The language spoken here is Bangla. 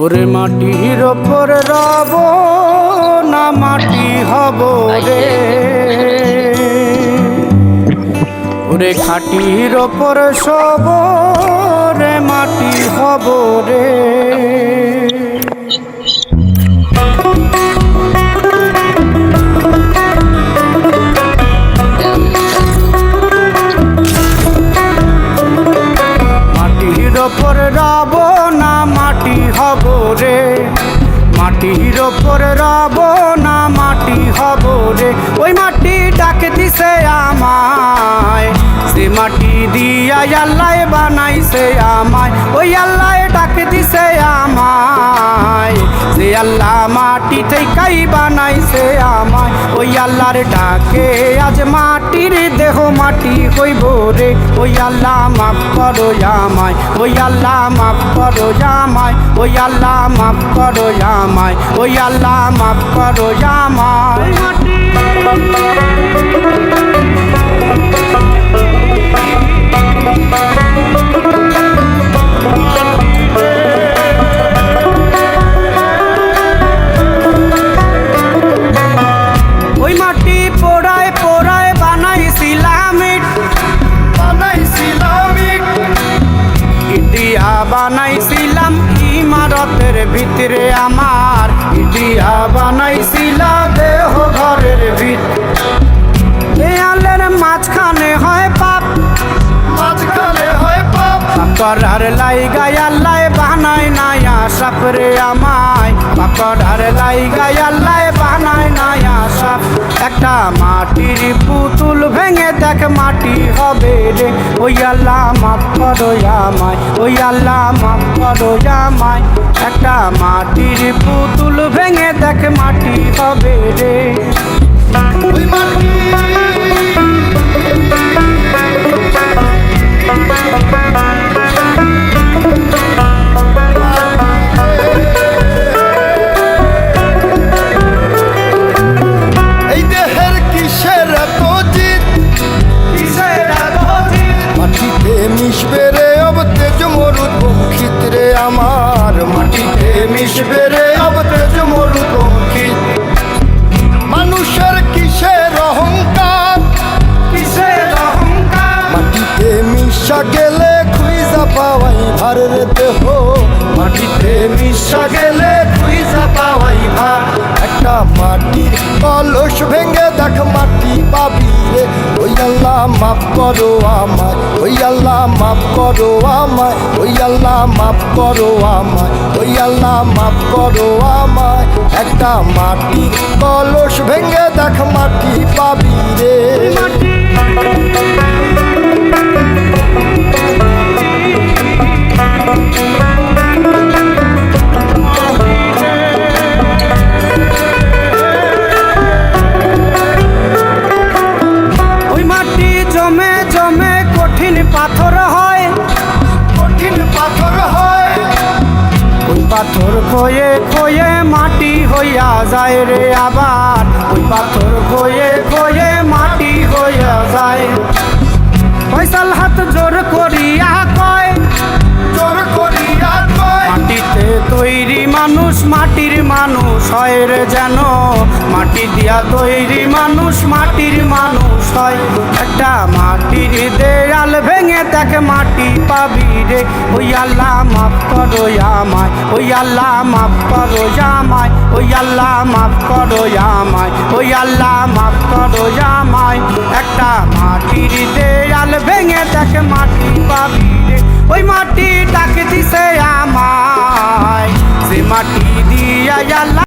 ওরে মাটির ওপর রব না মাটি হব রে, ওরে খাটির ওপর সব রে মাটি হব রে। মাটির ওপর রব না মাটি হব রে, মাটির ওপর রব না মাটি হব রে। ওই মাটি ডাকে দিছে আমায়, সে মাটি দিয়া আল্লাহ বানাইছে আমায়। ওই আল্লাহ ডাকে দিছে আমায়, সে আল্লাহ মাটি থেকেই বানাইছে আমায়। ওই আল্লাহর ডাকে আজ মাটির দেহ মাটি হইব রে। ওই আল্লাহ মাফ করো আমায়, ওই আল্লাহ মাফ করো আমায়, ওই আল্লাহ মাফ করো আমায়, ওই আল্লাহ মাফ করো আমায়। ওই মাটি পোড়ায় পোড়ায় বানাইছিলাম ইট, ইটিয়া বানাইছিলাম ইমারতের ভিতরে আমার, ইটিয়া বানাইছিলাম দেহ ঘরের ভিত। দেয়ালের মাঝখানে হয় পাপ, মাঝখানে হয় পাপ, পাকড়ার লাইগায় আল্লাহ বানায় নায়া সাপ রে আমায়, পাকড়ার লাইগায় আল্লাহ বানায় নায়া সাপ। একটা মাটির পুতুল ভেঙে দেখ মাটি হবে রে। ওই আল্লাহ মাফ করো আমায়, ওই আল্লাহ মাফ করো আমায়। একটা মাটির পুতুল ভেঙে দেখ মাটি হবে রে। ওই মাটি মিশবে রে অব তেজ মরুদ বঙ্কিত রে আমার, মাটিতে মিশবে রে অব তেজ মরুদ বঙ্কিত। মানুষের কিসের অহংকার, কিসের অহংকার, মাটিতে মিশা গেলে খুঁজা পাওয়াই ভার রে দেহ, মাটিতে মিশা গেলে খুঁজা পাওয়াই ভার। একটা মাটির কলস ভেঙে দেখ মাটি পাবি রে। ওই আল্লাহ মাফ করো আমায়, ওই আল্লাহ মাফ করো আমায়, ওই আল্লাহ মাফ করো আমায়, ওই আল্লাহ মাফ করো আমায়। একটা মাটির কলস ভেঙে দেখ মাটি পাবি রে। পাথর হয়, কঠিন পাথর হয়, ওই পাথর খয়ে খয়ে মাটি হইয়া যায় রে আবার। ওই পাথর খয়ে খয়ে মাটি হইয়া যায়। ফয়সাল হাত জোর করিয়া কয়, জোর করিয়া কয়, মাটিতে তৈরি মানুষ মাটির মানুষ হয় রে যেন। মাটি দিয়া তৈরি মানুষ মাটির মানুষ হয়। একটা মাটির দেয়াল ভেঙে দেখ মাটি পাবি রে। ওই আল্লাহ মাফ করো আমায়, ওই আল্লাহ মাফ করো আমায়, ওই আল্লাহ মাফ করো আমায়, ওই আল্লাহ মাফ করো আমায়। একটা মাটির দেয়াল ভেঙে দেখ মাটি পাবি রে। ওই মাটি ডাকে দিছে আমায়, সে মাটি দিয়া আল্লাহ